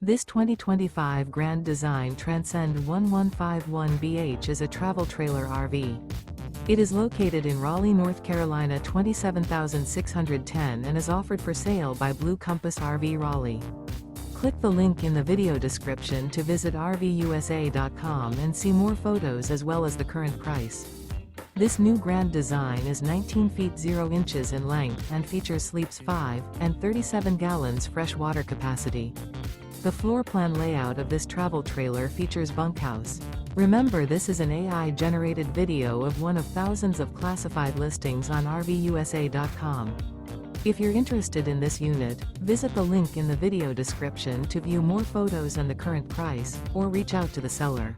This 2025 Grand Design Transcend 1151BH is a travel trailer RV. It is located in Raleigh, North Carolina 27610 and is offered for sale by Blue Compass RV Raleigh. Click the link in the video description to visit RVUSA.com and see more photos as well as the current price. This new Grand Design is 19 feet 0 inches in length and features sleeps 5 and 37 gallons fresh water capacity. The floor plan layout of this travel trailer features bunkhouse. Remember, this is an AI-generated video of one of thousands of classified listings on RVUSA.com. If you're interested in this unit, visit the link in the video description to view more photos and the current price, or reach out to the seller.